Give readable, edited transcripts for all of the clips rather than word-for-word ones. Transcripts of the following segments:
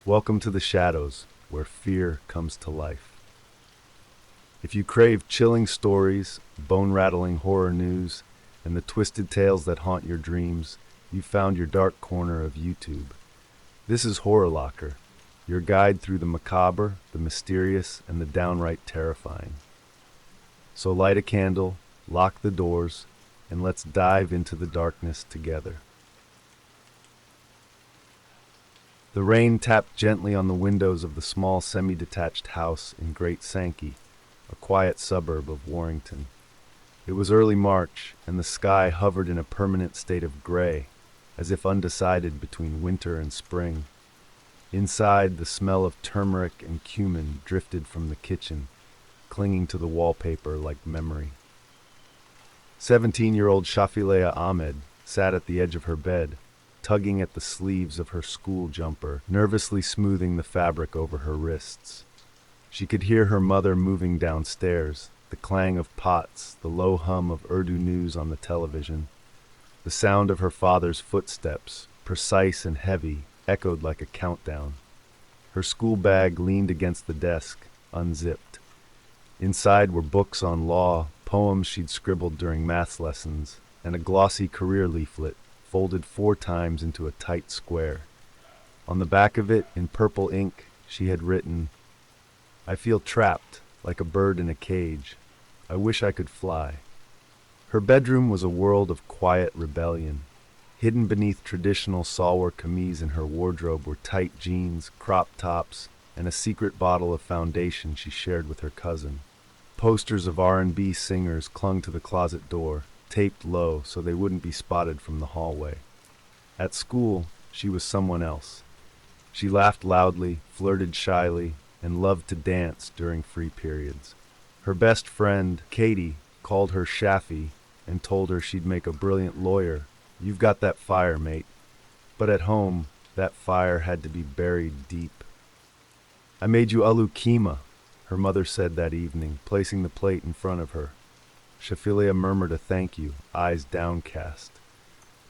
Welcome to the shadows, where fear comes to life. If you crave chilling stories, bone-rattling horror news, and the twisted tales that haunt your dreams, you've found your dark corner of YouTube. This is Horror Locker, your guide through the macabre, the mysterious, and the downright terrifying. So light a candle, lock the doors, and let's dive into the darkness together. The rain tapped gently on the windows of the small semi-detached house in Great Sankey, a quiet suburb of Warrington. It was early March, and the sky hovered in a permanent state of gray, as if undecided between winter and spring. Inside, the smell of turmeric and cumin drifted from the kitchen, clinging to the wallpaper like memory. 17-year-old Shafilea Ahmed sat at the edge of her bed, tugging at the sleeves of her school jumper, nervously smoothing the fabric over her wrists. She could hear her mother moving downstairs, the clang of pots, the low hum of Urdu news on the television. The sound of her father's footsteps, precise and heavy, echoed like a countdown. Her school bag leaned against the desk, unzipped. Inside were books on law, poems she'd scribbled during maths lessons, and a glossy career leaflet folded 4 times into a tight square. On the back of it, in purple ink, she had written, "I feel trapped, like a bird in a cage. I wish I could fly." Her bedroom was a world of quiet rebellion. Hidden beneath traditional salwar kameez in her wardrobe were tight jeans, crop tops, and a secret bottle of foundation she shared with her cousin. Posters of R&B singers clung to the closet door, taped low so they wouldn't be spotted from the hallway. At school, she was someone else. She laughed loudly, flirted shyly, and loved to dance during free periods. Her best friend, Katie, called her Shafi and told her she'd make a brilliant lawyer. "You've got that fire, mate." But at home, that fire had to be buried deep. "I made you aloo keema," her mother said that evening, placing the plate in front of her. Shafilea murmured a thank you, eyes downcast.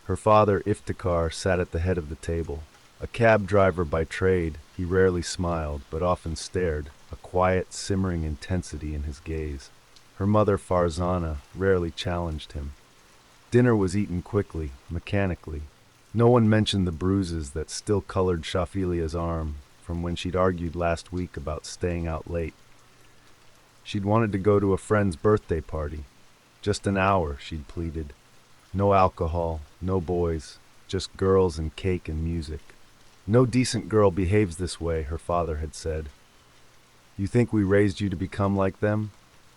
Her father, Iftikhar, sat at the head of the table. A cab driver by trade, he rarely smiled, but often stared, a quiet, simmering intensity in his gaze. Her mother, Farzana, rarely challenged him. Dinner was eaten quickly, mechanically. No one mentioned the bruises that still colored Shafilea's arm from when she'd argued last week about staying out late. She'd wanted to go to a friend's birthday party. Just an hour, she'd pleaded. No alcohol, no boys, just girls and cake and music. "No decent girl behaves this way," her father had said. "You think we raised you to become like them?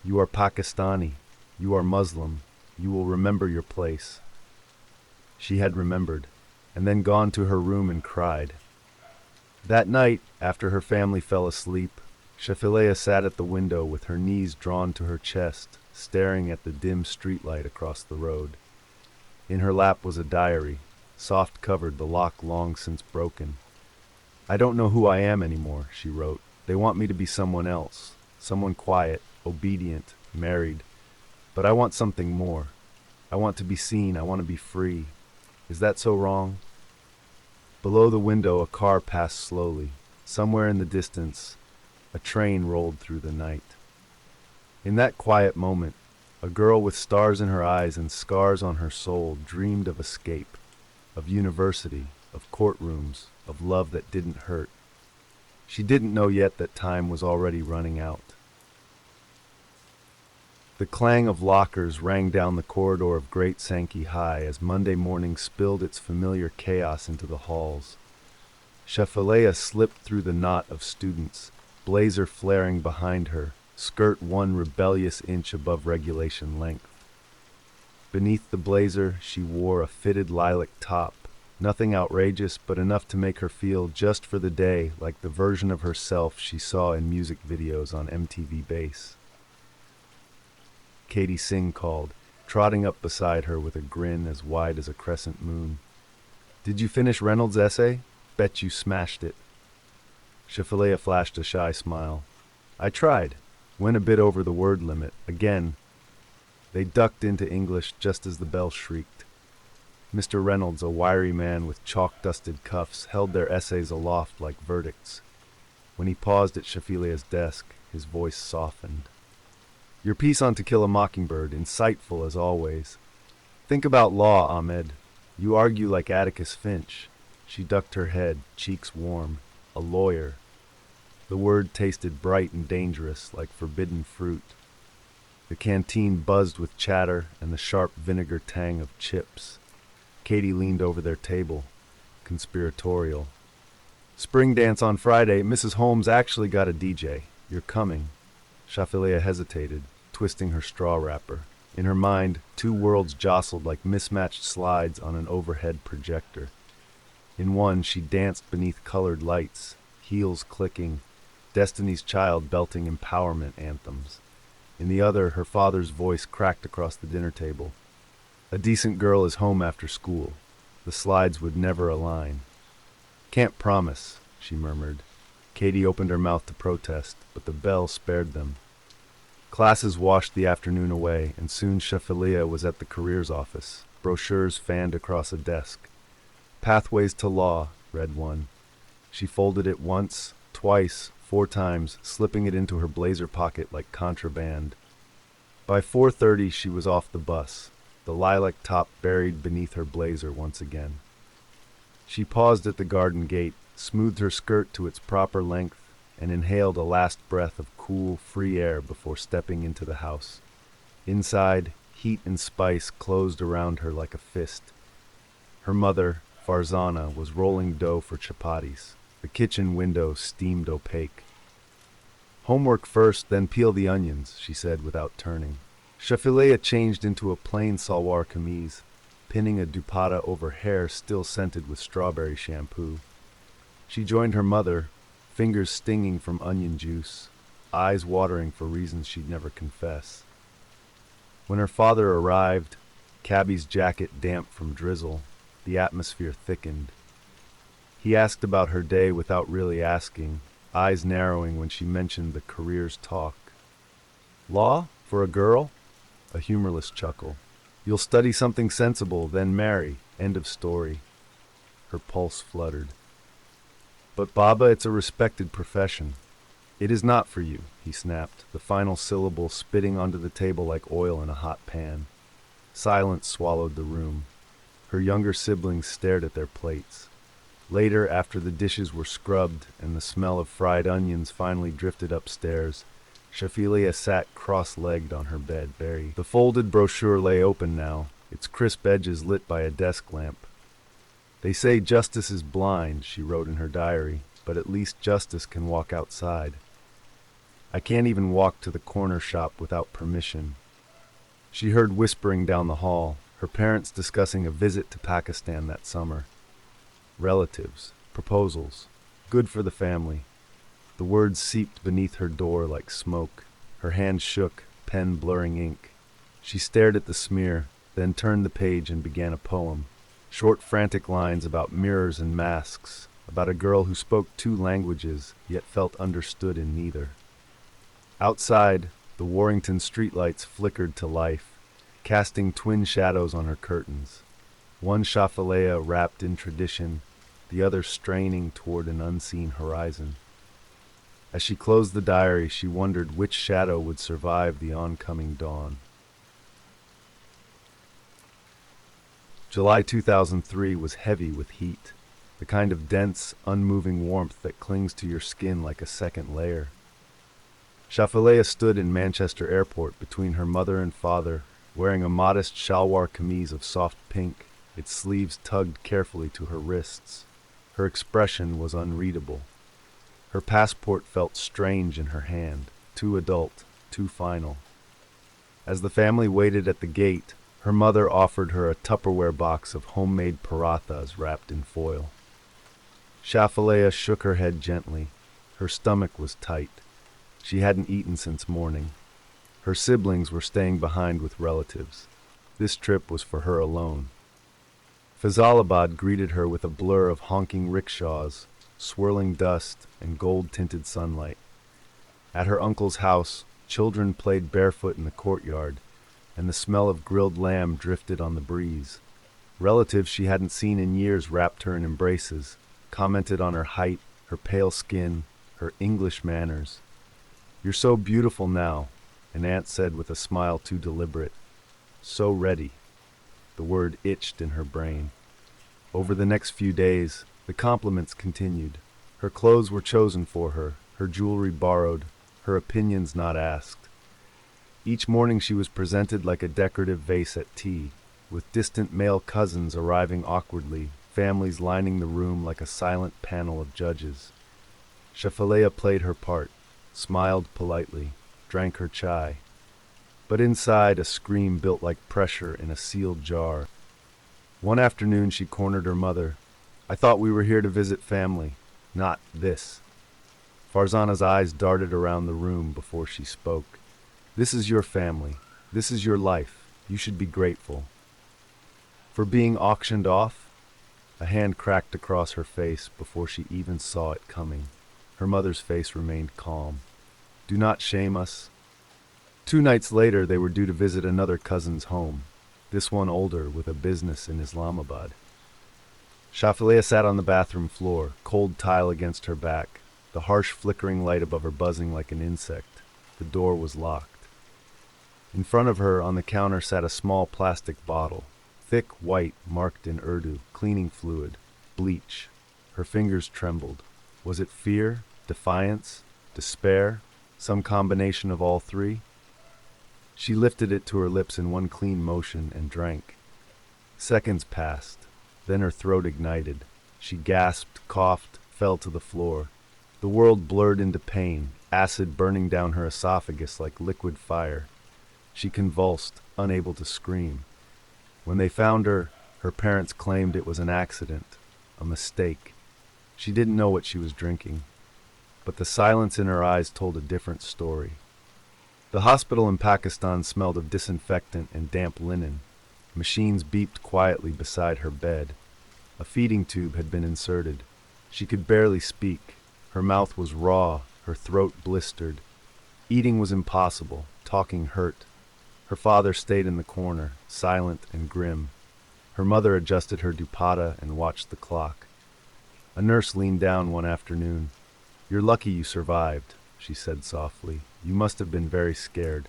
You are Pakistani. You are Muslim. You will remember your place." She had remembered, and then gone to her room and cried. That night, after her family fell asleep, Shafilea sat at the window with her knees drawn to her chest, staring at the dim streetlight across the road. In her lap was a diary, soft-covered, the lock long since broken. "I don't know who I am anymore," she wrote. "They want me to be someone else, someone quiet, obedient, married. But I want something more. I want to be seen, I want to be free. Is that so wrong?" Below the window, a car passed slowly. Somewhere in the distance, a train rolled through the night. In that quiet moment, a girl with stars in her eyes and scars on her soul dreamed of escape, of university, of courtrooms, of love that didn't hurt. She didn't know yet that time was already running out. The clang of lockers rang down the corridor of Great Sankey High as Monday morning spilled its familiar chaos into the halls. Shafilea slipped through the knot of students, blazer flaring behind her, skirt 1 rebellious inch above regulation length. Beneath the blazer, she wore a fitted lilac top, nothing outrageous but enough to make her feel, just for the day, like the version of herself she saw in music videos on MTV Base. Katie Singh called, trotting up beside her with a grin as wide as a crescent moon. "Did you finish Reynolds' essay? Bet you smashed it." Shafilea flashed a shy smile. "I tried. Went a bit over the word limit. Again." They ducked into English just as the bell shrieked. Mr. Reynolds, a wiry man with chalk-dusted cuffs, held their essays aloft like verdicts. When he paused at Shafelea's desk, his voice softened. Your piece on To Kill a Mockingbird, insightful as always. Think about law, Ahmed. You argue like Atticus Finch. She ducked her head, cheeks warm. A lawyer. The word tasted bright and dangerous, like forbidden fruit. The canteen buzzed with chatter and the sharp vinegar tang of chips. Katie leaned over their table, conspiratorial. Spring dance on Friday. Mrs. Holmes actually got a DJ. You're coming. Shafilea hesitated, twisting her straw wrapper. In her mind, two worlds jostled like mismatched slides on an overhead projector. In one, she danced beneath colored lights, heels clicking, Destiny's Child belting empowerment anthems. In the other, her father's voice cracked across the dinner table. A decent girl is home after school. The slides would never align. Can't promise, she murmured. Katie opened her mouth to protest, but the bell spared them. Classes washed the afternoon away, and soon Shafilea was at the careers office, brochures fanned across a desk. Pathways to Law, read one. She folded it once, twice, 4 times, slipping it into her blazer pocket like contraband. By 4:30 she was off the bus, the lilac top buried beneath her blazer once again. She paused at the garden gate, smoothed her skirt to its proper length, and inhaled a last breath of cool, free air before stepping into the house. Inside, heat and spice closed around her like a fist. Her mother, Farzana, was rolling dough for chapatis. The kitchen window steamed opaque. Homework first, then peel the onions, she said without turning. Shafilea changed into a plain salwar kameez, pinning a dupatta over hair still scented with strawberry shampoo. She joined her mother, fingers stinging from onion juice, eyes watering for reasons she'd never confess. When her father arrived, cabbie's jacket damp from drizzle, the atmosphere thickened. He asked about her day without really asking, eyes narrowing when she mentioned the careers talk. Law? For a girl? A humorless chuckle. You'll study something sensible, then marry. End of story. Her pulse fluttered. But Baba, it's a respected profession. It is not for you, he snapped, the final syllable spitting onto the table like oil in a hot pan. Silence swallowed the room. Her younger siblings stared at their plates. Later, after the dishes were scrubbed and the smell of fried onions finally drifted upstairs, Shafilea sat cross-legged on her bed, very. The folded brochure lay open now, its crisp edges lit by a desk lamp. They say justice is blind, she wrote in her diary, but at least justice can walk outside. I can't even walk to the corner shop without permission. She heard whispering down the hall, her parents discussing a visit to Pakistan that summer. Relatives, proposals, good for the family. The words seeped beneath her door like smoke. Her hand shook, pen blurring ink. She stared at the smear, then turned the page and began a poem. Short, frantic lines about mirrors and masks, about a girl who spoke 2 languages, yet felt understood in neither. Outside, the Warrington streetlights flickered to life, casting twin shadows on her curtains. One Shafilea wrapped in tradition, the other straining toward an unseen horizon. As she closed the diary, she wondered which shadow would survive the oncoming dawn. July 2003 was heavy with heat, the kind of dense, unmoving warmth that clings to your skin like a second layer. Shafilea stood in Manchester Airport between her mother and father, wearing a modest shalwar kameez of soft pink, its sleeves tugged carefully to her wrists. Her expression was unreadable. Her passport felt strange in her hand, too adult, too final. As the family waited at the gate, her mother offered her a Tupperware box of homemade parathas wrapped in foil. Shafilea shook her head gently. Her stomach was tight. She hadn't eaten since morning. Her siblings were staying behind with relatives. This trip was for her alone. Faisalabad greeted her with a blur of honking rickshaws, swirling dust, and gold-tinted sunlight. At her uncle's house, children played barefoot in the courtyard, and the smell of grilled lamb drifted on the breeze. Relatives she hadn't seen in years wrapped her in embraces, commented on her height, her pale skin, her English manners. "You're so beautiful now," an aunt said with a smile too deliberate. "So ready." The word itched in her brain. Over the next few days, the compliments continued. Her clothes were chosen for her, her jewelry borrowed, her opinions not asked. Each morning she was presented like a decorative vase at tea, with distant male cousins arriving awkwardly, families lining the room like a silent panel of judges. Shafilea played her part, smiled politely, drank her chai. But inside, a scream built like pressure in a sealed jar. One afternoon she cornered her mother. "I thought we were here to visit family, not this." Farzana's eyes darted around the room before she spoke. "This is your family. This is your life. You should be grateful." For being auctioned off? A hand cracked across her face before she even saw it coming. Her mother's face remained calm. "Do not shame us." 2 nights later, they were due to visit another cousin's home, this one older with a business in Islamabad. Shafilea sat on the bathroom floor, cold tile against her back, the harsh flickering light above her buzzing like an insect. The door was locked. In front of her, on the counter, sat a small plastic bottle, thick white, marked in Urdu, cleaning fluid, bleach. Her fingers trembled. Was it fear, defiance, despair, some combination of all three? She lifted it to her lips in one clean motion and drank. Seconds passed. Then her throat ignited. She gasped, coughed, fell to the floor. The world blurred into pain, acid burning down her esophagus like liquid fire. She convulsed, unable to scream. When they found her, her parents claimed it was an accident, a mistake. She didn't know what she was drinking. But the silence in her eyes told a different story. The hospital in Pakistan smelled of disinfectant and damp linen. Machines beeped quietly beside her bed. A feeding tube had been inserted. She could barely speak. Her mouth was raw, her throat blistered. Eating was impossible, talking hurt. Her father stayed in the corner, silent and grim. Her mother adjusted her dupatta and watched the clock. A nurse leaned down one afternoon. "You're lucky you survived," she said softly. "You must have been very scared."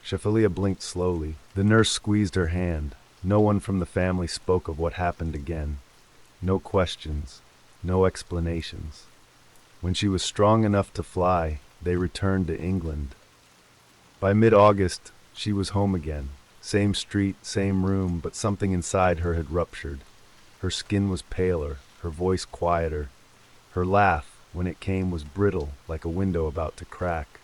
Shafilea blinked slowly. The nurse squeezed her hand. No one from the family spoke of what happened again. No questions, no explanations. When she was strong enough to fly, they returned to England. By mid-August, she was home again. Same street, same room, but something inside her had ruptured. Her skin was paler, her voice quieter. Her laugh, when it came, was brittle, like a window about to crack.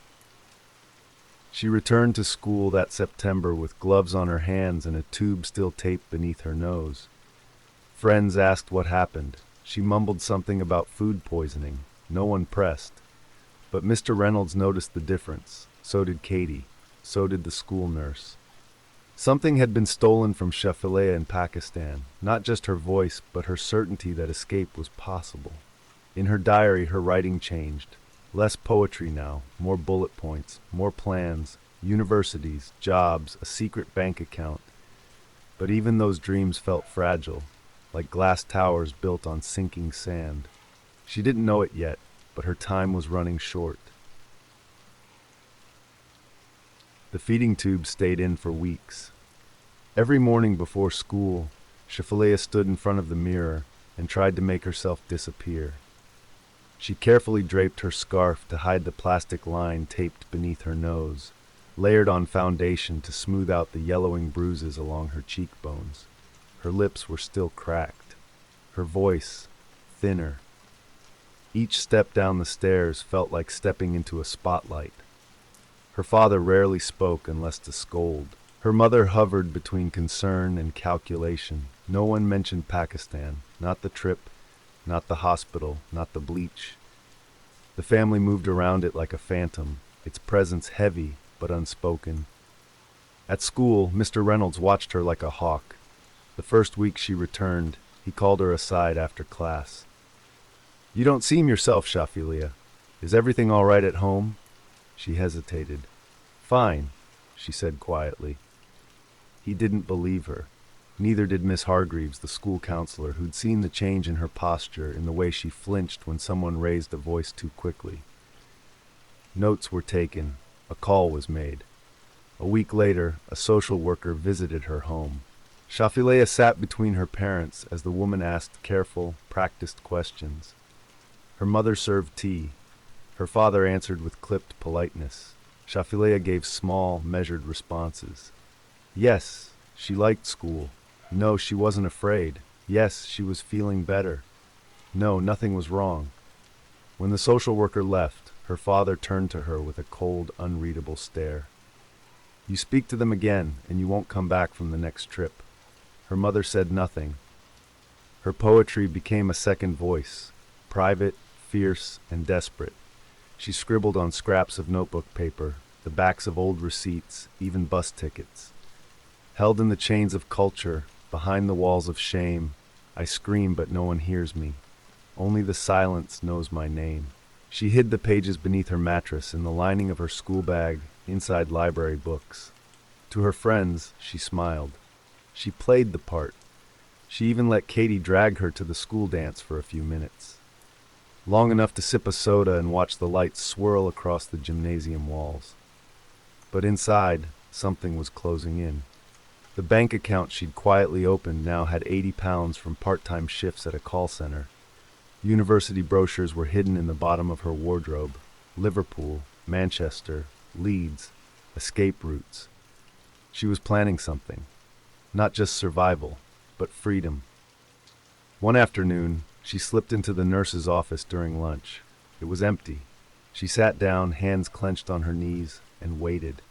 She returned to school that September with gloves on her hands and a tube still taped beneath her nose. Friends asked what happened. She mumbled something about food poisoning. No one pressed. But Mr. Reynolds noticed the difference. So did Katie. So did the school nurse. Something had been stolen from Shafilea in Pakistan, not just her voice, but her certainty that escape was possible. In her diary, her writing changed. Less poetry now, more bullet points, more plans, universities, jobs, a secret bank account. But even those dreams felt fragile, like glass towers built on sinking sand. She didn't know it yet, but her time was running short. The feeding tube stayed in for weeks. Every morning before school, Shafilea stood in front of the mirror and tried to make herself disappear. She carefully draped her scarf to hide the plastic line taped beneath her nose, layered on foundation to smooth out the yellowing bruises along her cheekbones. Her lips were still cracked, her voice thinner. Each step down the stairs felt like stepping into a spotlight. Her father rarely spoke unless to scold. Her mother hovered between concern and calculation. No one mentioned Pakistan, not the trip, not the hospital, not the bleach. The family moved around it like a phantom, its presence heavy but unspoken. At school, Mr. Reynolds watched her like a hawk. The first week she returned, he called her aside after class. "You don't seem yourself, Shafilea. Is everything all right at home?" She hesitated. "Fine," she said quietly. He didn't believe her. Neither did Miss Hargreaves, the school counselor, who'd seen the change in her posture, in the way she flinched when someone raised a voice too quickly. Notes were taken. A call was made. A week later, a social worker visited her home. Shafilea sat between her parents as the woman asked careful, practiced questions. Her mother served tea. Her father answered with clipped politeness. Shafilea gave small, measured responses. Yes, she liked school. No, she wasn't afraid. Yes, she was feeling better. No, nothing was wrong. When the social worker left, her father turned to her with a cold, unreadable stare. You speak to them again, and you won't come back from the next trip. Her mother said nothing. Her poetry became a second voice, private, fierce, and desperate. She scribbled on scraps of notebook paper, the backs of old receipts, even bus tickets. Held in the chains of culture, behind the walls of shame, I scream but no one hears me. Only the silence knows my name. She hid the pages beneath her mattress, in the lining of her school bag, inside library books. To her friends, she smiled. She played the part. She even let Katie drag her to the school dance for a few minutes. Long enough to sip a soda and watch the lights swirl across the gymnasium walls. But inside, something was closing in. The bank account she'd quietly opened now had £80 from part-time shifts at a call center. University brochures were hidden in the bottom of her wardrobe. Liverpool, Manchester, Leeds, escape routes. She was planning something. Not just survival, but freedom. One afternoon, she slipped into the nurse's office during lunch. It was empty. She sat down, hands clenched on her knees, and waited.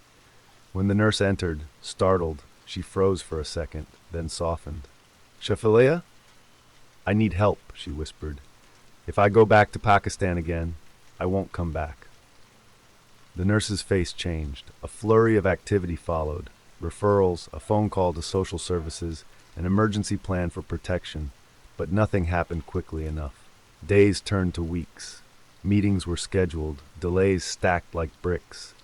When the nurse entered, startled, she froze for a second, then softened. Shafilea? I need help, she whispered. If I go back to Pakistan again, I won't come back. The nurse's face changed. A flurry of activity followed. Referrals, a phone call to social services, an emergency plan for protection. But nothing happened quickly enough. Days turned to weeks. Meetings were scheduled, delays stacked like bricks.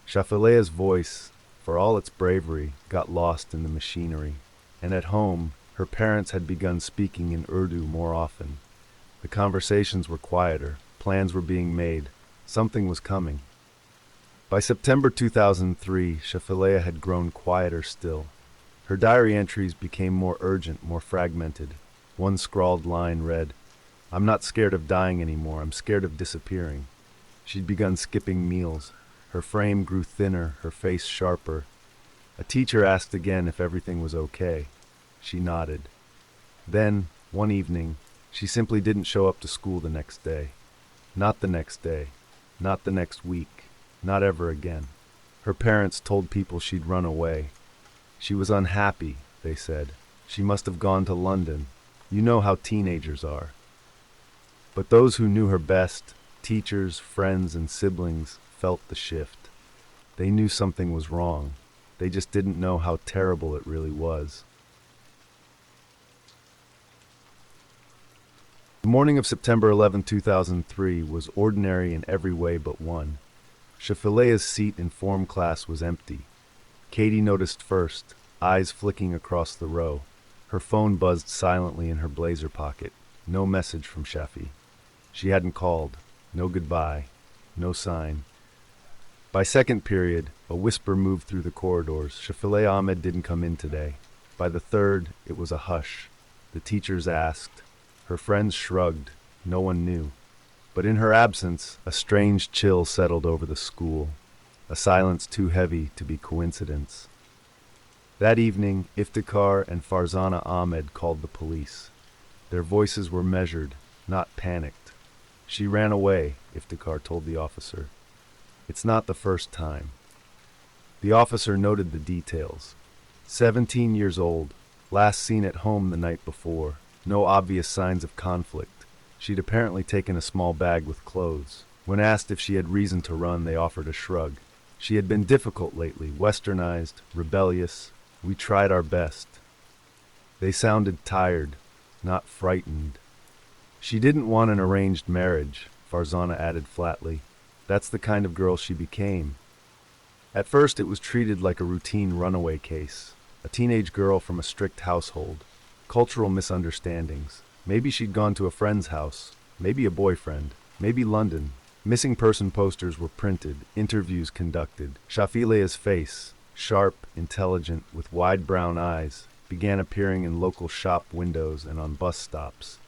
Shafilea's voice, for all its bravery, got lost in the machinery. And at home, her parents had begun speaking in Urdu more often. The conversations were quieter, plans were being made, something was coming. By September 2003, Shafilea had grown quieter still. Her diary entries became more urgent, more fragmented. One scrawled line read, I'm not scared of dying anymore, I'm scared of disappearing. She'd begun skipping meals. Her frame grew thinner, her face sharper. A teacher asked again if everything was okay. She nodded. Then, one evening, she simply didn't show up to school the next day. Not the next day. Not the next week. Not ever again. Her parents told people she'd run away. She was unhappy, they said. She must have gone to London. You know how teenagers are. But those who knew her best, teachers, friends, and siblings, felt the shift. They knew something was wrong. They just didn't know how terrible it really was. The morning of September 11, 2003 was ordinary in every way but one. Shafilea's seat in form class was empty. Katie noticed first, eyes flicking across the row. Her phone buzzed silently in her blazer pocket. No message from Shafi. She hadn't called. No goodbye. No sign. By second period, a whisper moved through the corridors. Shafilea Ahmed didn't come in today. By the third, it was a hush. The teachers asked. Her friends shrugged. No one knew. But in her absence, a strange chill settled over the school. A silence too heavy to be coincidence. That evening, Iftikhar and Farzana Ahmed called the police. Their voices were measured, not panicked. She ran away, Iftikhar told the officer. It's not the first time. The officer noted the details. 17 years old, last seen at home the night before. No obvious signs of conflict. She'd apparently taken a small bag with clothes. When asked if she had reason to run, they offered a shrug. She had been difficult lately, westernized, rebellious. We tried our best. They sounded tired, not frightened. She didn't want an arranged marriage, Farzana added flatly. That's the kind of girl she became. At first it was treated like a routine runaway case. A teenage girl from a strict household. Cultural misunderstandings. Maybe she'd gone to a friend's house. Maybe a boyfriend. Maybe London. Missing person posters were printed, interviews conducted. Shafilea's face, sharp, intelligent, with wide brown eyes, began appearing in local shop windows and on bus stops.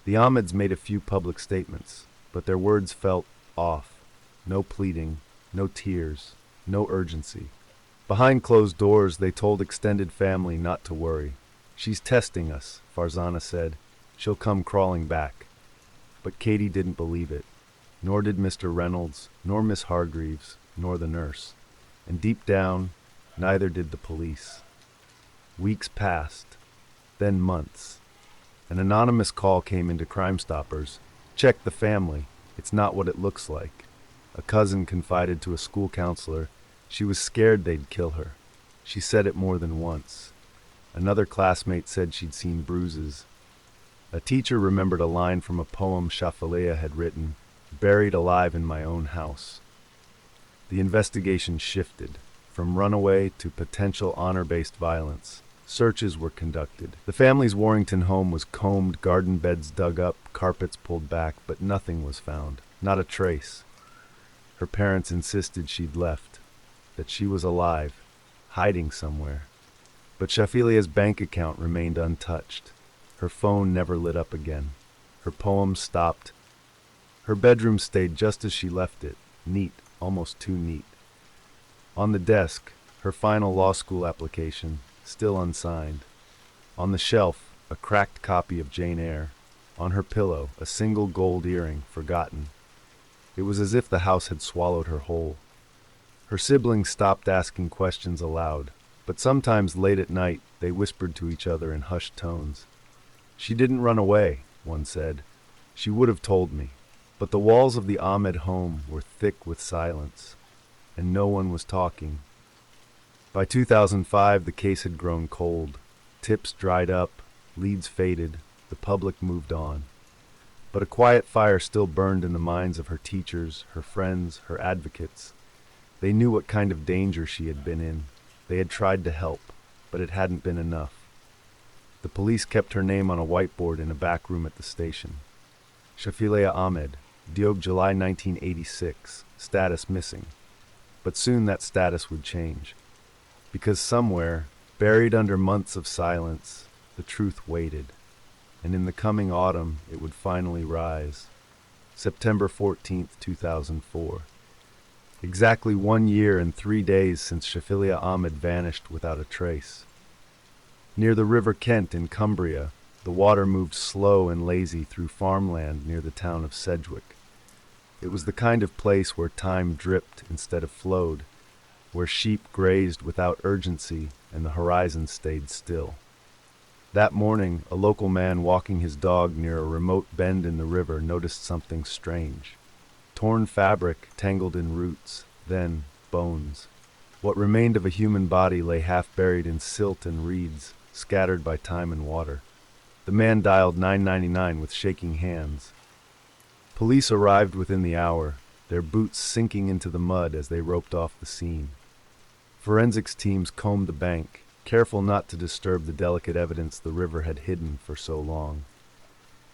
The Ahmeds made a few public statements, but their words felt off. No pleading, no tears, no urgency. Behind closed doors, they told extended family not to worry. "She's testing us," Farzana said. "She'll come crawling back." But Katie didn't believe it. Nor did Mr. Reynolds, nor Miss Hargreaves, nor the nurse. And deep down, neither did the police. Weeks passed, then months. An anonymous call came into Crime Stoppers. "Check the family. It's not what it looks like." A cousin confided to a school counselor she was scared they'd kill her. She said it more than once. Another classmate said she'd seen bruises. A teacher remembered a line from a poem Shafilea had written, "Buried alive in my own house." The investigation shifted, from runaway to potential honor-based violence. Searches were conducted. The family's Warrington home was combed, garden beds dug up, carpets pulled back, but nothing was found, not a trace. Her parents insisted she'd left, that she was alive, hiding somewhere. But Shafilea's bank account remained untouched. Her phone never lit up again. Her poems stopped. Her bedroom stayed just as she left it, neat, almost too neat. On the desk, her final law school application, still unsigned. On the shelf, a cracked copy of Jane Eyre. On her pillow, a single gold earring, forgotten. It was as if the house had swallowed her whole. Her siblings stopped asking questions aloud, but sometimes late at night they whispered to each other in hushed tones. "She didn't run away," one said. "She would have told me." But the walls of the Ahmed home were thick with silence, and no one was talking. By 2005, the case had grown cold. Tips dried up, leads faded, the public moved on. But a quiet fire still burned in the minds of her teachers, her friends, her advocates. They knew what kind of danger she had been in. They had tried to help, but it hadn't been enough. The police kept her name on a whiteboard in a back room at the station. Shafilea Ahmed, Diog, July 1986, status missing. But soon that status would change. Because somewhere, buried under months of silence, the truth waited. And in the coming autumn, it would finally rise. September 14th, 2004. Exactly 1 year and 3 days since Shafilea Ahmed vanished without a trace. Near the River Kent in Cumbria, the water moved slow and lazy through farmland near the town of Sedgwick. It was the kind of place where time dripped instead of flowed, where sheep grazed without urgency and the horizon stayed still. That morning, a local man walking his dog near a remote bend in the river noticed something strange. Torn fabric tangled in roots, then bones. What remained of a human body lay half buried in silt and reeds, scattered by time and water. The man dialed 999 with shaking hands. Police arrived within the hour, their boots sinking into the mud as they roped off the scene. Forensics teams combed the bank, careful not to disturb the delicate evidence the river had hidden for so long.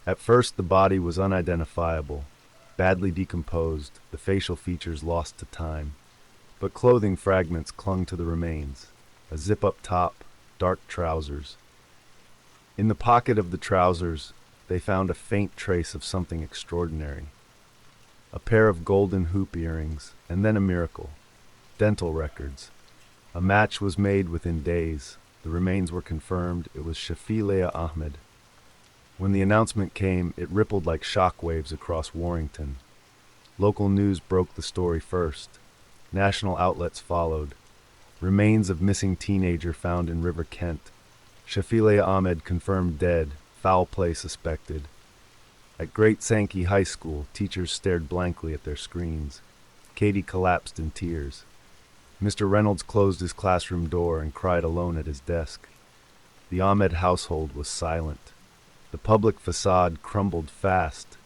At first, the body was unidentifiable, badly decomposed, the facial features lost to time. But clothing fragments clung to the remains, a zip-up top, dark trousers. In the pocket of the trousers, they found a faint trace of something extraordinary. A pair of golden hoop earrings, and then a miracle. Dental records. A match was made within days. The remains were confirmed. It was Shafilea Ahmed. When the announcement came, it rippled like shockwaves across Warrington. Local news broke the story first. National outlets followed. Remains of missing teenager found in River Kent. Shafilea Ahmed confirmed dead, foul play suspected. At Great Sankey High School, teachers stared blankly at their screens. Katie collapsed in tears. Mr. Reynolds closed his classroom door and cried alone at his desk. The Ahmed household was silent. The public facade crumbled fast.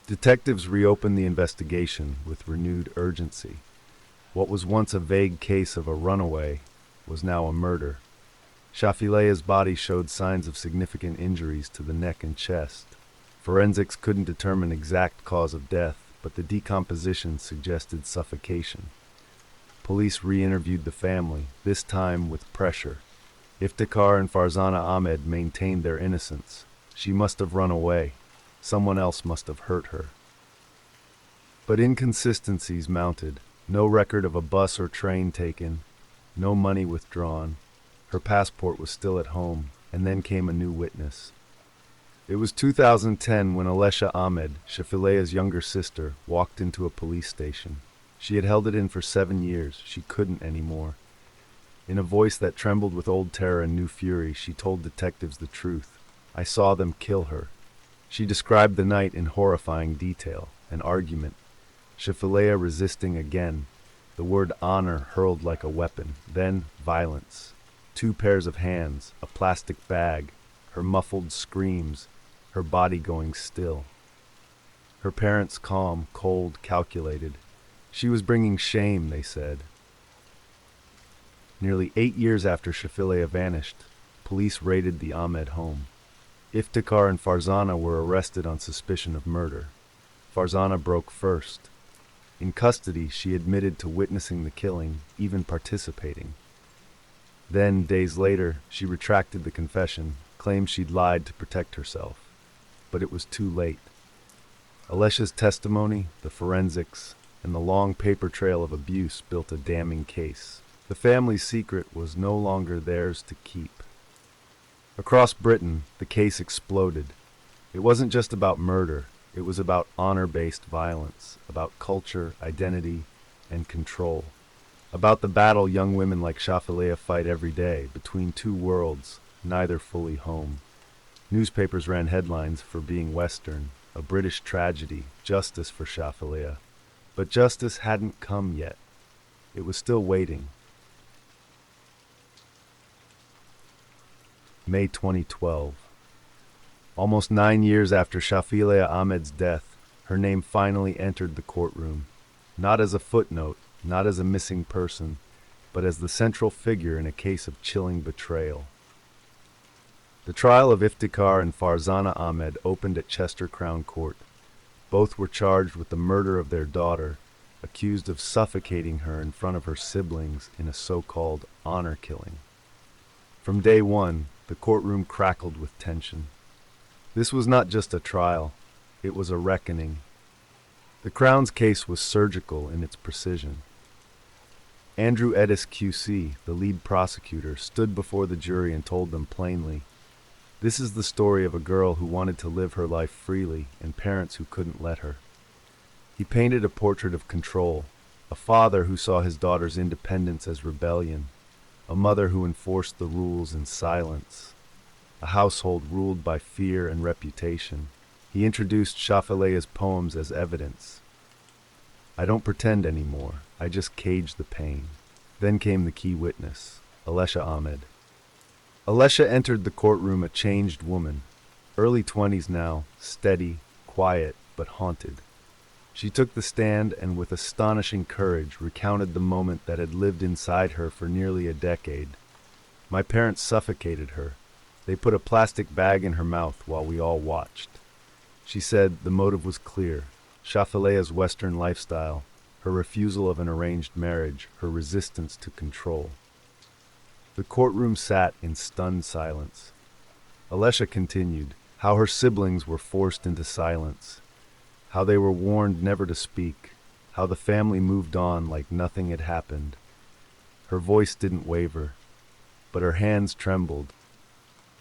Detectives reopened the investigation with renewed urgency. What was once a vague case of a runaway was now a murder. Shafilea's body showed signs of significant injuries to the neck and chest. Forensics couldn't determine exact cause of death, but the decomposition suggested suffocation. Police re-interviewed the family, this time with pressure. Iftikhar and Farzana Ahmed maintained their innocence. She must have run away. Someone else must have hurt her. But inconsistencies mounted. No record of a bus or train taken, no money withdrawn. Her passport was still at home, and then came a new witness. It was 2010 when Alesha Ahmed, Shafilea's younger sister, walked into a police station. She had held it in for 7 years. She couldn't anymore. In a voice that trembled with old terror and new fury, she told detectives the truth. I saw them kill her. She described the night in horrifying detail, an argument. Shafilea resisting again, the word honor hurled like a weapon, then violence. 2 pairs of hands, a plastic bag, her muffled screams, her body going still. Her parents calm, cold, calculated. She was bringing shame, they said. Nearly 8 years after Shafilea vanished, police raided the Ahmed home. Iftikhar and Farzana were arrested on suspicion of murder. Farzana broke first. In custody, she admitted to witnessing the killing, even participating. Then, days later, she retracted the confession, claimed she'd lied to protect herself. But it was too late. Alesha's testimony, the forensics, and the long paper trail of abuse built a damning case. The family's secret was no longer theirs to keep. Across Britain, the case exploded. It wasn't just about murder. It was about honor-based violence, about culture, identity, and control. About the battle young women like Shafilea fight every day, between 2 worlds, neither fully home. Newspapers ran headlines for being Western, a British tragedy, justice for Shafilea. But justice hadn't come yet. It was still waiting. May 2012. Almost 9 years after Shafilea Ahmed's death, her name finally entered the courtroom. Not as a footnote, not as a missing person, but as the central figure in a case of chilling betrayal. The trial of Iftikhar and Farzana Ahmed opened at Chester Crown Court. Both were charged with the murder of their daughter, accused of suffocating her in front of her siblings in a so-called honor killing. From day one, the courtroom crackled with tension. This was not just a trial, it was a reckoning. The Crown's case was surgical in its precision. Andrew Edis QC, the lead prosecutor, stood before the jury and told them plainly, "This is the story of a girl who wanted to live her life freely and parents who couldn't let her." He painted a portrait of control, a father who saw his daughter's independence as rebellion, a mother who enforced the rules in silence, a household ruled by fear and reputation. He introduced Shafilea's poems as evidence. I don't pretend anymore, I just cage the pain. Then came the key witness, Alesha Ahmed. Alesha entered the courtroom a changed woman, early 20s now, steady, quiet, but haunted. She took the stand and with astonishing courage recounted the moment that had lived inside her for nearly a decade. My parents suffocated her. They put a plastic bag in her mouth while we all watched. She said the motive was clear. Shafilea's Western lifestyle, her refusal of an arranged marriage, her resistance to control. The courtroom sat in stunned silence. Alesha continued, how her siblings were forced into silence, how they were warned never to speak, how the family moved on like nothing had happened. Her voice didn't waver, but her hands trembled.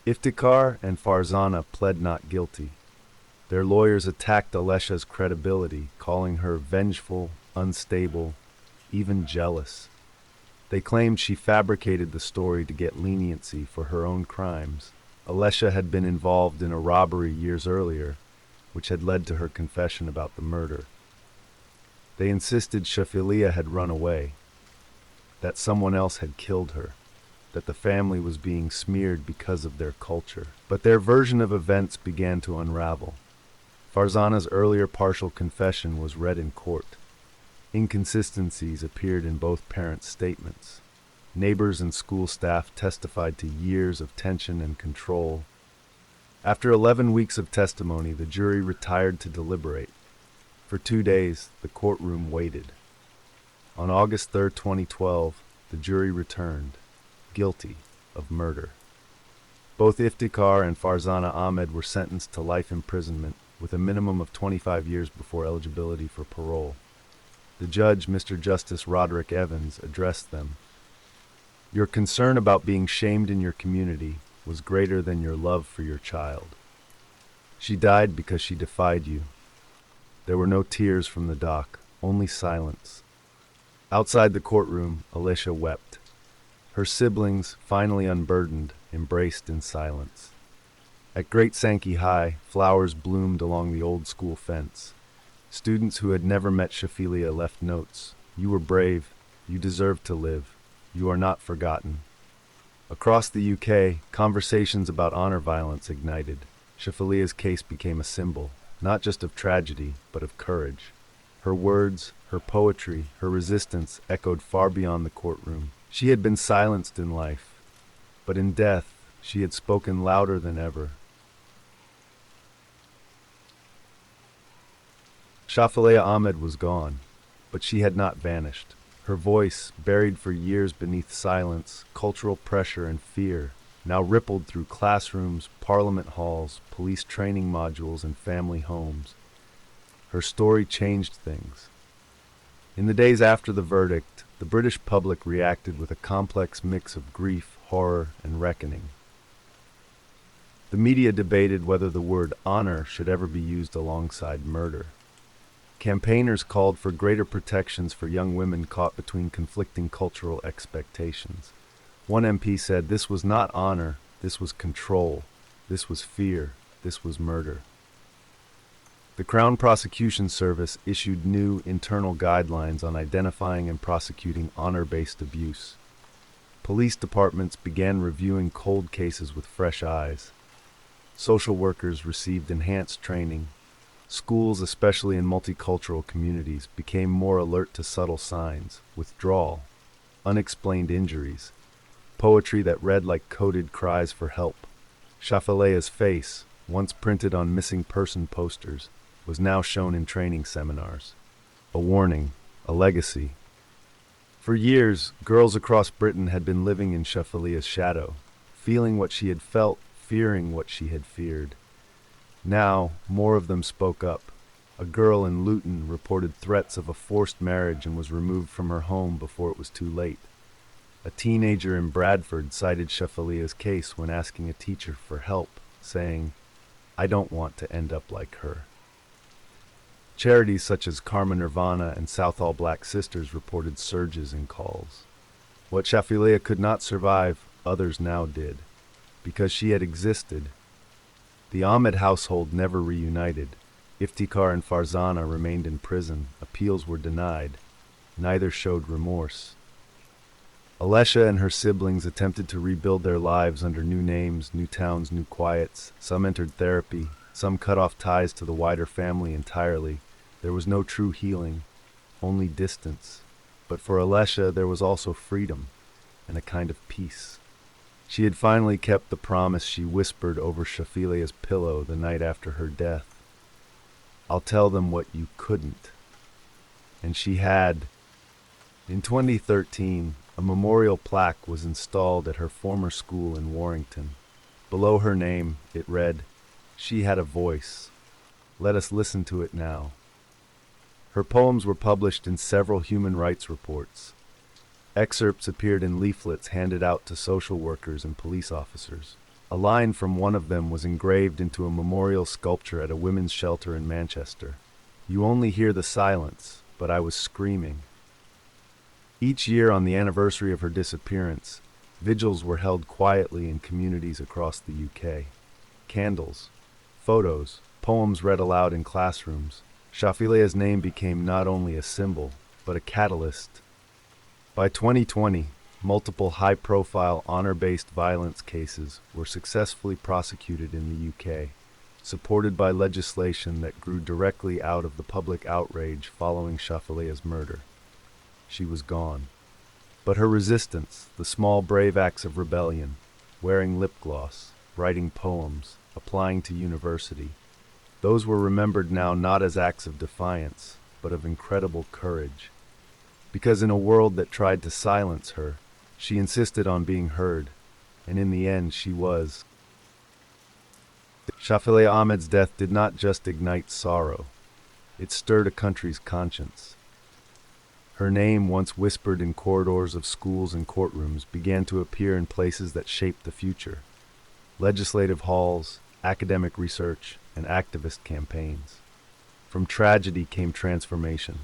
Iftikhar and Farzana pled not guilty. Their lawyers attacked Alesha's credibility, calling her vengeful, unstable, even jealous. They claimed she fabricated the story to get leniency for her own crimes. Alesha had been involved in a robbery years earlier, which had led to her confession about the murder. They insisted Shafilea had run away, that someone else had killed her, that the family was being smeared because of their culture. But their version of events began to unravel. Farzana's earlier partial confession was read in court. Inconsistencies appeared in both parents' statements. Neighbors and school staff testified to years of tension and control. After 11 weeks of testimony, the jury retired to deliberate. For 2 days, the courtroom waited. On August 3, 2012, the jury returned, guilty of murder. Both Iftikhar and Farzana Ahmed were sentenced to life imprisonment with a minimum of 25 years before eligibility for parole. The judge, Mr. Justice Roderick Evans, addressed them. Your concern about being shamed in your community was greater than your love for your child. She died because she defied you. There were no tears from the dock, only silence. Outside the courtroom, Alicia wept. Her siblings, finally unburdened, embraced in silence. At Great Sankey High, flowers bloomed along the old school fence. Students who had never met Shafilea left notes. You were brave. You deserved to live. You are not forgotten. Across the UK, conversations about honor violence ignited. Shafalea's case became a symbol, not just of tragedy, but of courage. Her words, her poetry, her resistance echoed far beyond the courtroom. She had been silenced in life, but in death, she had spoken louder than ever. Shafilea Ahmed was gone, but she had not vanished. Her voice, buried for years beneath silence, cultural pressure, and fear, now rippled through classrooms, parliament halls, police training modules, and family homes. Her story changed things. In the days after the verdict, the British public reacted with a complex mix of grief, horror, and reckoning. The media debated whether the word honor should ever be used alongside murder. Campaigners called for greater protections for young women caught between conflicting cultural expectations. One MP said this was not honor, this was control, this was fear, this was murder. The Crown Prosecution Service issued new internal guidelines on identifying and prosecuting honor-based abuse. Police departments began reviewing cold cases with fresh eyes. Social workers received enhanced training. Schools, especially in multicultural communities, became more alert to subtle signs, withdrawal, unexplained injuries, poetry that read like coded cries for help. Shafilea's face, once printed on missing person posters, was now shown in training seminars. A warning, a legacy. For years, girls across Britain had been living in Shafilea's shadow, feeling what she had felt, fearing what she had feared. Now, more of them spoke up. A girl in Luton reported threats of a forced marriage and was removed from her home before it was too late. A teenager in Bradford cited Shafilea's case when asking a teacher for help, saying, "I don't want to end up like her." Charities such as Karma Nirvana and Southall Black Sisters reported surges in calls. What Shafilea could not survive, others now did. Because she had existed. The Ahmed household never reunited. Iftikhar and Farzana remained in prison. Appeals were denied. Neither showed remorse. Alicia and her siblings attempted to rebuild their lives under new names, new towns, new quiets. Some entered therapy. Some cut off ties to the wider family entirely. There was no true healing, only distance. But for Alicia, there was also freedom and a kind of peace. She had finally kept the promise she whispered over Shafilea's pillow the night after her death. "I'll tell them what you couldn't." And she had. In 2013, a memorial plaque was installed at her former school in Warrington. Below her name, it read, "She had a voice. Let us listen to it now." Her poems were published in several human rights reports. Excerpts appeared in leaflets handed out to social workers and police officers. A line from one of them was engraved into a memorial sculpture at a women's shelter in Manchester. "You only hear the silence, but I was screaming." Each year on the anniversary of her disappearance, vigils were held quietly in communities across the UK. Candles, photos, poems read aloud in classrooms. Shafilea's name became not only a symbol, but a catalyst. By 2020, multiple high-profile honor-based violence cases were successfully prosecuted in the UK, supported by legislation that grew directly out of the public outrage following Shafilea's murder. She was gone. But her resistance, the small brave acts of rebellion, wearing lip gloss, writing poems, applying to university, those were remembered now not as acts of defiance, but of incredible courage. Because in a world that tried to silence her, she insisted on being heard, and in the end she was. Shafilea Ahmed's death did not just ignite sorrow, it stirred a country's conscience. Her name, once whispered in corridors of schools and courtrooms, began to appear in places that shaped the future: legislative halls, academic research, and activist campaigns. From tragedy came transformation.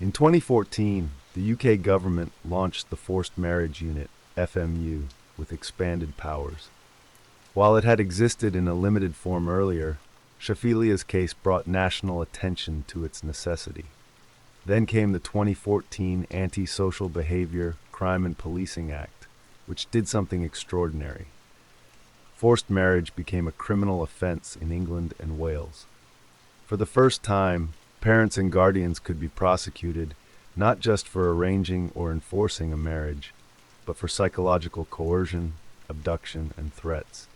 In 2014, the UK government launched the Forced Marriage Unit, FMU, with expanded powers. While it had existed in a limited form earlier, Shafelea's case brought national attention to its necessity. Then came the 2014 Anti-Social Behavior, Crime and Policing Act, which did something extraordinary. Forced marriage became a criminal offense in England and Wales. For the first time, parents and guardians could be prosecuted not just for arranging or enforcing a marriage, but for psychological coercion, abduction, and threats.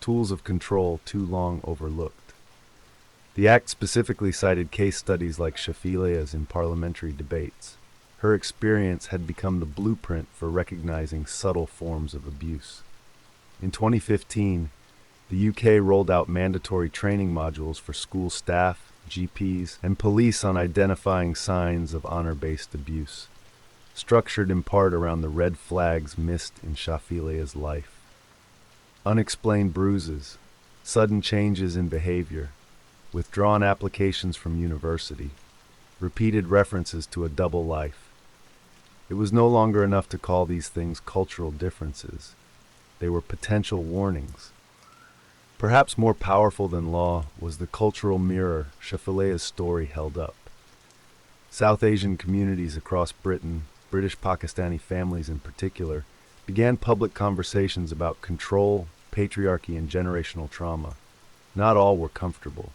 Tools of control too long overlooked. The Act specifically cited case studies like Shafelea's in parliamentary debates. Her experience had become the blueprint for recognizing subtle forms of abuse. In 2015, the UK rolled out mandatory training modules for school staff, GPs, and police on identifying signs of honor-based abuse, structured in part around the red flags missed in Shafelea's life. Unexplained bruises, sudden changes in behavior, withdrawn applications from university, repeated references to a double life. It was no longer enough to call these things cultural differences. They were potential warnings. Perhaps more powerful than law was the cultural mirror Shafelea's story held up. South Asian communities across Britain, British-Pakistani families in particular, began public conversations about control, patriarchy, and generational trauma. Not all were comfortable.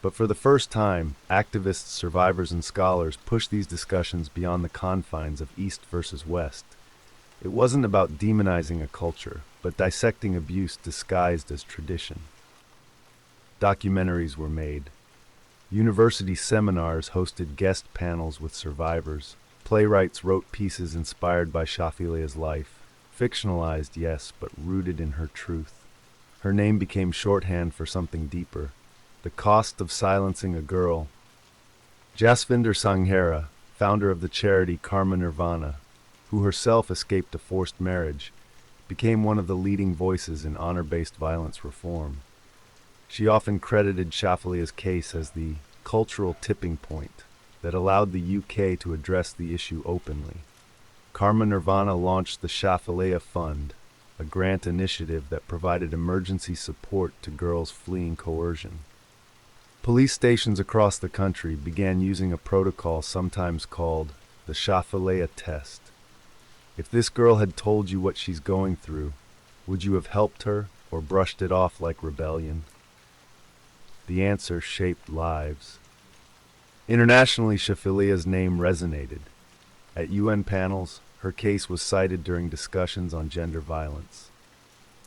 But for the first time, activists, survivors, and scholars pushed these discussions beyond the confines of East versus West. It wasn't about demonizing a culture, but dissecting abuse disguised as tradition. Documentaries were made. University seminars hosted guest panels with survivors. Playwrights wrote pieces inspired by Shafelea's life. Fictionalized, yes, but rooted in her truth. Her name became shorthand for something deeper: the cost of silencing a girl. Jasvinder Sanghera, founder of the charity Karma Nirvana, who herself escaped a forced marriage, became one of the leading voices in honor-based violence reform. She often credited Shafelea's case as the cultural tipping point that allowed the UK to address the issue openly. Karma Nirvana launched the Shafilea Fund, a grant initiative that provided emergency support to girls fleeing coercion. Police stations across the country began using a protocol sometimes called the Shafilea test. If this girl had told you what she's going through, would you have helped her or brushed it off like rebellion? The answer shaped lives. Internationally, Shafelea's name resonated. At UN panels, her case was cited during discussions on gender violence.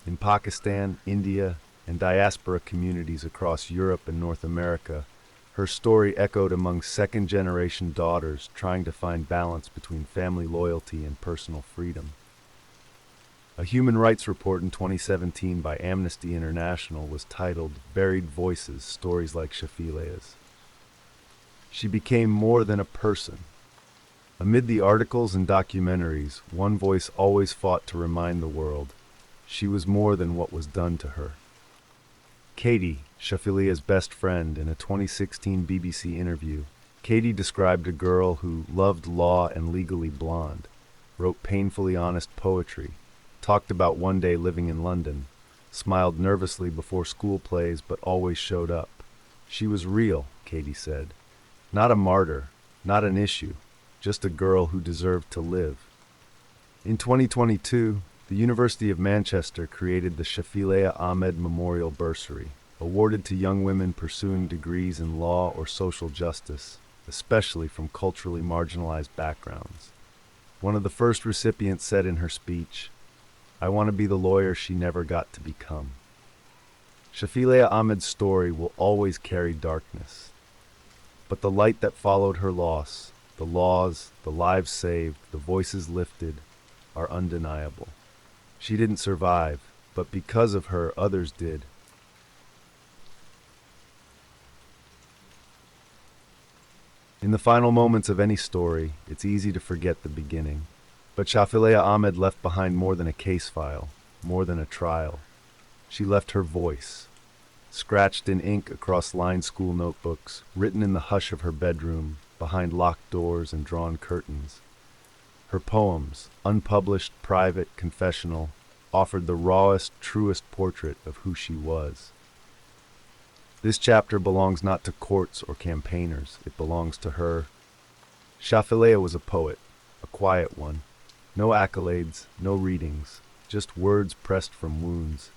In Pakistan, India, and diaspora communities across Europe and North America, her story echoed among second-generation daughters trying to find balance between family loyalty and personal freedom. A human rights report in 2017 by Amnesty International was titled "Buried Voices: Stories Like Shafelea's." She became more than a person. Amid the articles and documentaries, one voice always fought to remind the world she was more than what was done to her. Katie, Shafelea's best friend, in a 2016 BBC interview, Katie described a girl who loved law and Legally Blonde, wrote painfully honest poetry, talked about one day living in London, smiled nervously before school plays but always showed up. She was real, Katie said. Not a martyr, not an issue, just a girl who deserved to live. In 2022, the University of Manchester created the Shafilea Ahmed Memorial Bursary, awarded to young women pursuing degrees in law or social justice, especially from culturally marginalized backgrounds. One of the first recipients said in her speech, "I want to be the lawyer she never got to become." Shafilea Ahmed's story will always carry darkness, but the light that followed her loss, the laws, the lives saved, the voices lifted, are undeniable. She didn't survive, but because of her, others did. In the final moments of any story, it's easy to forget the beginning. But Shafilea Ahmed left behind more than a case file, more than a trial. She left her voice, scratched in ink across lined school notebooks, written in the hush of her bedroom, behind locked doors and drawn curtains. Her poems, unpublished, private, confessional, offered the rawest, truest portrait of who she was. This chapter belongs not to courts or campaigners. It belongs to her. Shafilea was a poet, a quiet one. No accolades, no readings, just words pressed from wounds.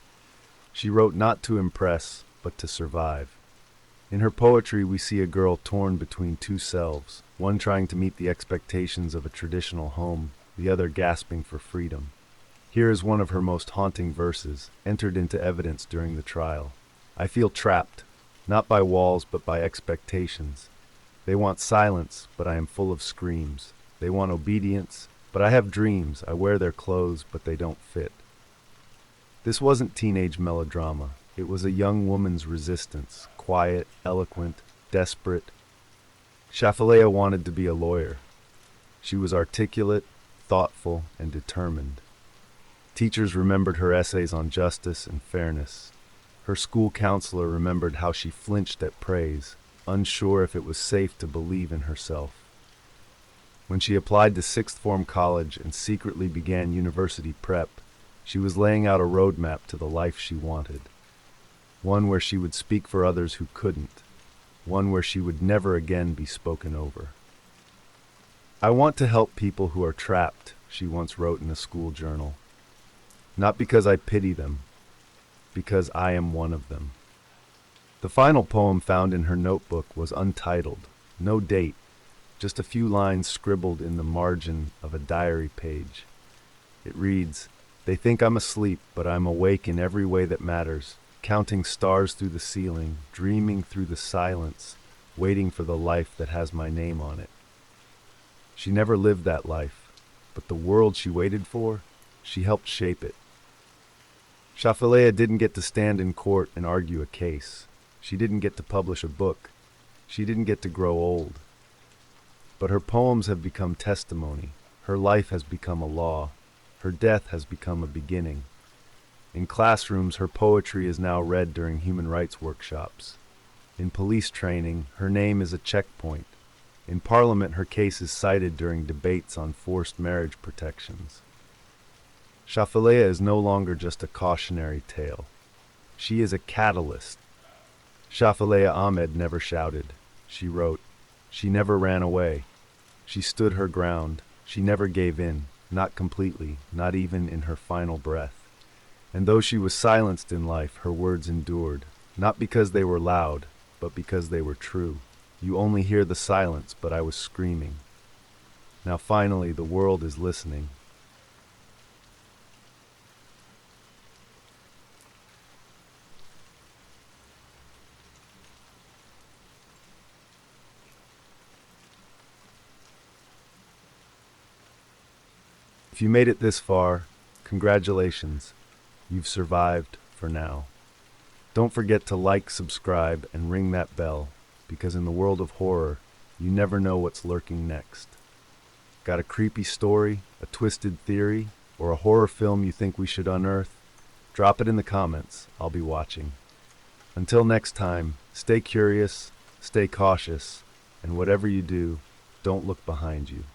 She wrote not to impress, but to survive. In her poetry, we see a girl torn between two selves, one trying to meet the expectations of a traditional home, the other gasping for freedom. Here is one of her most haunting verses, entered into evidence during the trial. "I feel trapped, not by walls but by expectations. They want silence, but I am full of screams. They want obedience, but I have dreams. I wear their clothes, but they don't fit." This wasn't teenage melodrama. It was a young woman's resistance, quiet, eloquent, desperate. Shafilea wanted to be a lawyer. She was articulate, thoughtful, and determined. Teachers remembered her essays on justice and fairness. Her school counselor remembered how she flinched at praise, unsure if it was safe to believe in herself. When she applied to sixth form college and secretly began university prep, she was laying out a roadmap to the life she wanted. One where she would speak for others who couldn't. One where she would never again be spoken over. "I want to help people who are trapped," she once wrote in a school journal. "Not because I pity them, because I am one of them." The final poem found in her notebook was untitled, no date, just a few lines scribbled in the margin of a diary page. It reads, "They think I'm asleep, but I'm awake in every way that matters, counting stars through the ceiling, dreaming through the silence, waiting for the life that has my name on it." She never lived that life, but the world she waited for, she helped shape it. Shafilea didn't get to stand in court and argue a case. She didn't get to publish a book. She didn't get to grow old. But her poems have become testimony. Her life has become a law. Her death has become a beginning. In classrooms, her poetry is now read during human rights workshops. In police training, her name is a checkpoint. In Parliament, her case is cited during debates on forced marriage protections. Shafilea is no longer just a cautionary tale. She is a catalyst. Shafilea Ahmed never shouted. She wrote. She never ran away. She stood her ground. She never gave in, not completely, not even in her final breath. And though she was silenced in life, her words endured, not because they were loud, but because they were true. You only hear the silence, but I was screaming. Now finally, the world is listening. If you made it this far, congratulations. You've survived for now. Don't forget to like, subscribe, and ring that bell, because in the world of horror, you never know what's lurking next. Got a creepy story, a twisted theory, or a horror film you think we should unearth? Drop it in the comments. I'll be watching. Until next time, stay curious, stay cautious, and whatever you do, don't look behind you.